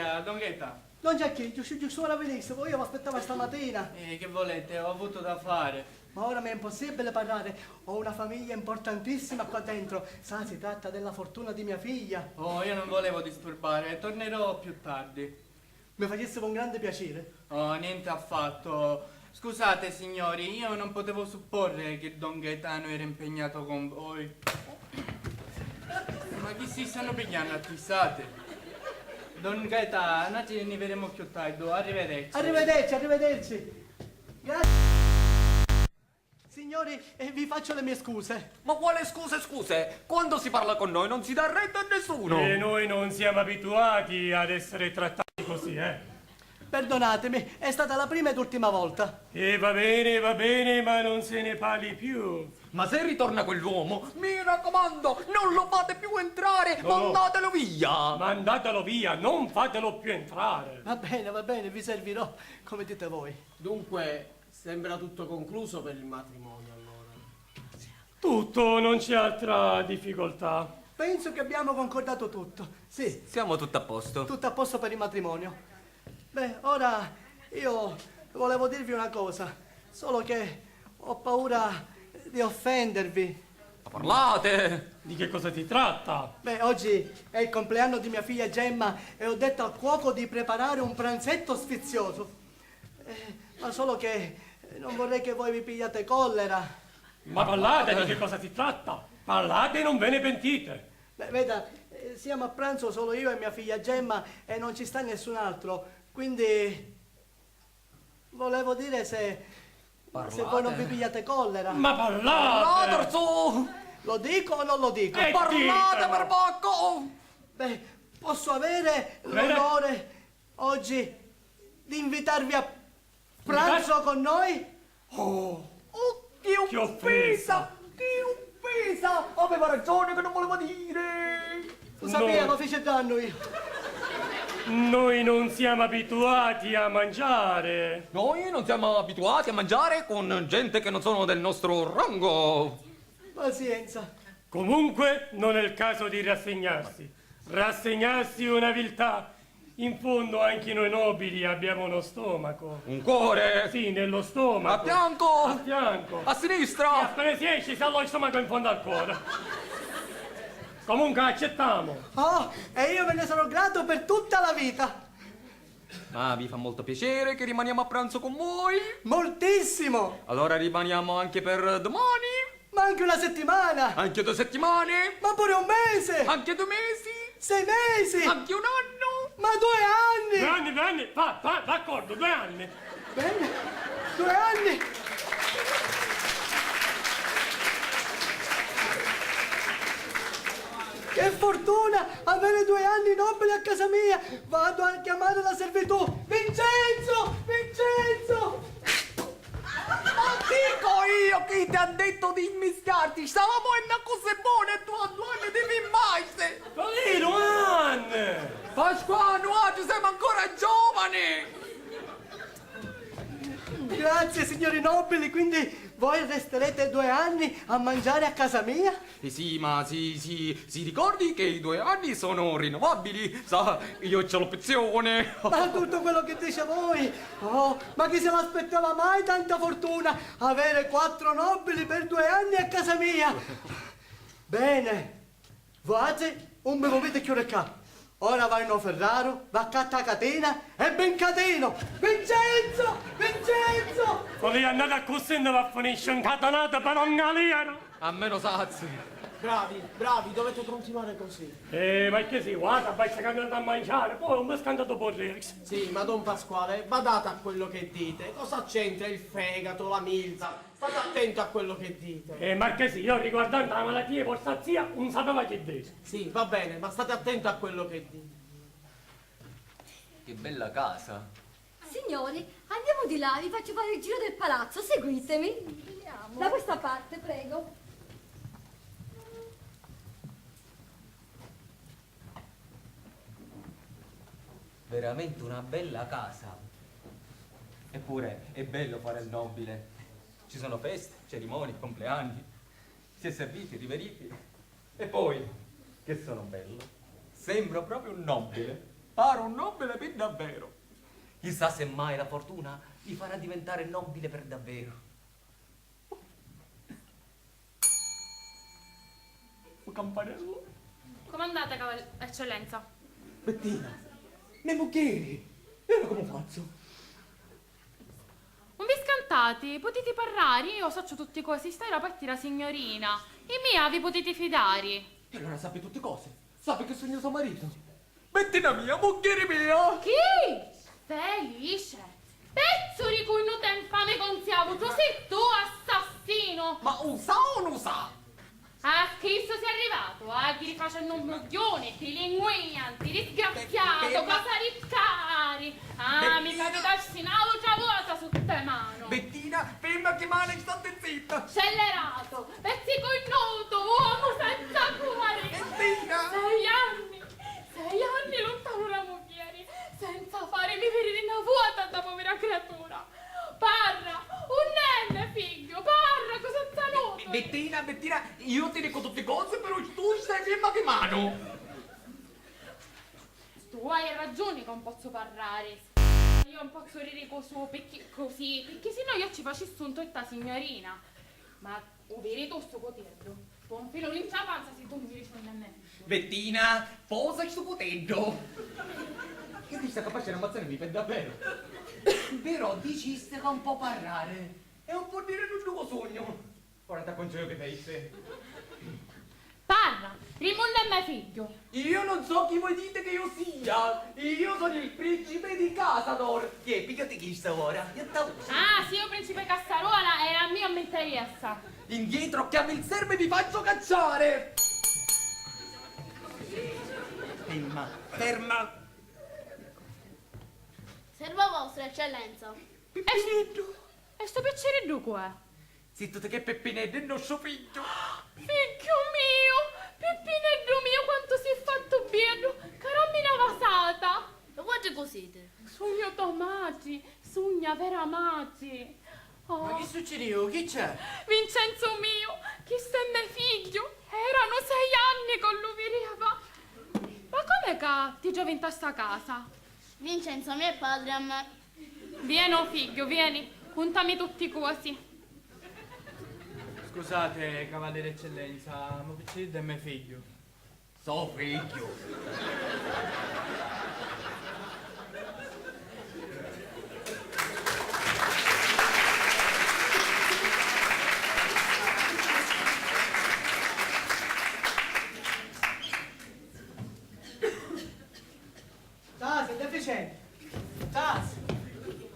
Buonasera, Don Gaeta. Non c'è chi, giusto ora venissimo, io mi aspettavo stamattina. Che volete? Ho avuto da fare. Ma ora mi è impossibile parlare, ho una famiglia importantissima qua dentro. Sa, si tratta della fortuna di mia figlia. Oh, io non volevo disturbare, tornerò più tardi. Mi facesse un grande piacere. Oh, niente affatto. Scusate signori, io non potevo supporre che Don Gaetano era impegnato con voi. Ma chi si stanno pigliando a tissate? Don Gaetano, ci ne vedremo più tardi. Arrivederci. Arrivederci. Grazie. Signori, vi faccio le mie scuse. Ma quale scuse? Quando si parla con noi non si dà retta a nessuno. E noi non siamo abituati ad essere trattati così, Perdonatemi, è stata la prima ed ultima volta. E va bene, ma non se ne parli più. Ma se ritorna quell'uomo, mi raccomando, non lo fate più entrare, No. mandatelo via. Mandatelo via, non fatelo più entrare. Va bene, vi servirò come dite voi. Dunque, sembra tutto concluso per il matrimonio, allora. Tutto, non c'è altra difficoltà. Penso che abbiamo concordato tutto. Sì, Siamo tutti a posto. tutto a posto per il matrimonio. Beh, ora io volevo dirvi una cosa, solo che ho paura di offendervi. Ma parlate. Di che cosa si tratta? Beh, oggi è il compleanno di mia figlia Gemma e ho detto al cuoco di preparare un pranzetto sfizioso. Ma solo che non vorrei che voi vi pigliate collera. Ma parlate di che cosa si tratta? Parlate e non ve ne pentite. Beh, veda, siamo a pranzo solo io e mia figlia Gemma e non ci sta nessun altro. Quindi volevo dire se voi non vi pigliate collera. Ma parlate! Parlate su. Lo dico o non lo dico? Parlate ditelo. per poco. Beh, posso avere l'onore oggi di invitarvi a pranzo con noi? Oh, Che offesa. Che offesa. Aveva ragione che non voleva dire. Lo sapevo, fece danno io. Noi non siamo abituati a mangiare. Noi non siamo abituati a mangiare con gente che non sono del nostro rango. Pazienza. Comunque non è il caso di rassegnarsi. Rassegnarsi è una viltà. In fondo anche noi nobili abbiamo uno stomaco. Un cuore. Sì, nello stomaco. A fianco. A fianco. A E sinistra. appena si esce si alloga il stomaco in fondo al cuore. Comunque accettiamo. Oh, e io ve ne sono grato per tutta la vita. Ma vi fa molto piacere che rimaniamo a pranzo con voi? Moltissimo. Allora rimaniamo anche per domani? Ma anche una settimana. Anche 2 settimane? Ma pure un mese. Anche 2 mesi? 6 mesi. Anche 1 anno? Ma 2 2 anni. anni, 2 anni. Va, d'accordo, 2 anni. Bene. 2 anni. Che fortuna avere 2 anni nobili a casa mia. Vado a chiamare la servitù. Vincenzo! Ma dico io chi ti ha detto di immischiarti? Stavamo in una cosa buona e tu a 2 anni devi immaginare. Luan! Pasquale, oggi siamo ancora giovani. Grazie signori nobili, quindi voi resterete 2 anni a mangiare a casa mia? Sì, ma si ricordi che i 2 anni sono rinnovabili? Sa, io c'ho l'opzione. Ma tutto quello che dice voi? Oh, ma chi se l'aspettava mai tanta fortuna? Avere 4 nobili per 2 anni a casa mia? Bene, voi un me volete chiudere qua. Ora vai in Ferraro, va a catta catena e ben cateno! Vincenzo! Quando è andata a cussendo va a finire incatenata per un galera. A meno sazzi. Bravi, dovete continuare così. Ma che si, guarda, vai andando a mangiare, poi un po' scandato por Rex. Sì, ma Don Pasquale, badate a quello che dite. Cosa c'entra il fegato, la milza? State attento a quello che dite. Marchesi, io riguardando la malattia portazia non sapevo che dire. Sì, va bene, ma state attento a quello che dite. Che bella casa. Signori, andiamo di là, vi faccio fare il giro del palazzo, seguitemi. Veniamo. Da questa parte, prego. Veramente una bella casa. Eppure è bello fare il nobile. Ci sono feste, cerimonie, compleanni. Si è serviti, riveriti. E poi, che sono bello. Sembro proprio un nobile. pare un nobile per davvero. Chissà se mai la fortuna vi farà diventare nobile per davvero. Un campanello. Comandate, eccellenza. Bettina, nei bucchieri, io come faccio? Non vi scantati, potete parlare, io saccio tutte cose, stai la la signorina. E mia vi potete fidare. E allora sappi tutte cose, sappi che sogno suo marito. Bettina mia, bucchieri mia! Chi? Felice. Pezzo di cui non te infame consiavuto, sei tu assassino. Ma usa o non usa? A chi sei arrivato? A chi rifacendo un moglione, ti linguignanti, disgraziato, cosa riccari? Ah, mi fate darsi una luce vuota su te mano. Bettina, ferma che male, state zitta! Scellerato, pezzi connuto, uomo senza cuore. Bettina! 6 anni lontano da moglie, senza fare vivere di una vuota da povera creatura. Parra, un nenne figlio, parra, cosa saluto? Bettina, io ti dico tutte cose, però tu stai ferma che mano! Tu hai ragione che non posso parlare. Io non posso ridere così, perché sennò io ci facessi un torta signorina. Ma veri tu sto poterlo. Con un filo in la panza se tu mi dici a me. Bettina, posa sto potendo! Che ti sta capace di ammazzarmi per davvero? Però diciste che un po' parlare e un po' dire il tuo sogno. Ora ti consiglio che fai. Parla, rimonda me figlio. Io non so chi voi dite che io sia. Io sono il principe di Casador. Che pigliati chi sta ora? Ah, sì, io principe Cassaruola era mio mi interessa. Indietro, chiami il servo e vi faccio cacciare. Ferma. Servo vostra, eccellenza. Peppinetto. E sto piacere dunque? Zitto te che Peppinetto è il nostro figlio. Figlio mio, Peppinetto mio, quanto si è fatto bene, caramina vasata. Lo faccio così. Sogno tomati, sogna vera magi. Oh, Ma che succede? Chi c'è? Vincenzo mio, chi stemme figlio, erano 6 anni con lui viveva. Ma come che ti gioventa sta casa? Vincenzo, mio padre a me. Vieni, oh figlio, vieni, contami tutti quasi. Scusate, cavaliere eccellenza, ma che c'è del mio figlio? So figlio. Tasi, deficiente. Tasi.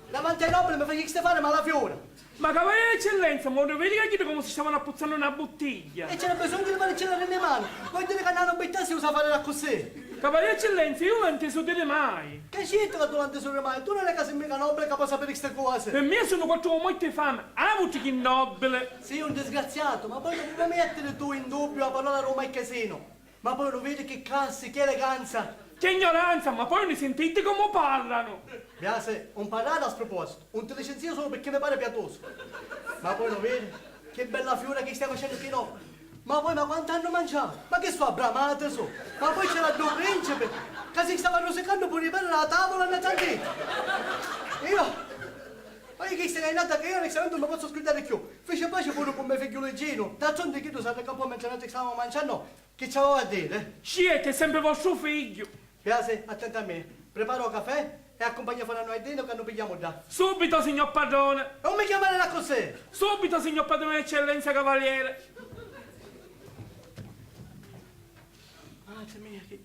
Davanti ai nobili mi fai fare malafiora. Ma cavaliere eccellenza, ma non vedi che come si stavano appuzzando una bottiglia? E c'era bisogno di farcela nelle mani. Vuoi dire che una nobiltà si usa a fare la così? Cavaliere eccellenza, io non ti so dire mai. Che c'entra che tu non ti sorri mai? Tu non è che sei mica nobile che può sapere queste cose. Per me sono quattro con molte fame, avuti chi nobile. Sei un disgraziato, ma poi non puoi mettere tu in dubbio la parola Roma e Casino. Ma poi lo vedi che classe, che eleganza. Che ignoranza, ma poi ne sentite come parlano. Piace, un parlare a sproposito, un te licenzio solo perché mi pare piatoso. Ma poi lo vedi? Che bella fiora che stai facendo qui no. Ma poi, ma quanto hanno mangiato? Ma che sto abbramate so? Ma poi c'era due principi che si stavano seccando pure per la tavola e tantito. Ma io che stai nata che io onestamente non mi posso scordare più. Fece pace pure con mio figlio Gino. D'altronde che tu sai che un po' menzionato che stavamo mangiando, che c'aveva a dire? Sciete, è sempre vostro figlio. Piace, attento a me. Preparo il caffè e accompagna fuori a noi dentro che non pigliamo da. Subito, signor padrone. Non mi chiamare la cos'è? Subito, signor padrone eccellenza cavaliere. Madre mia, che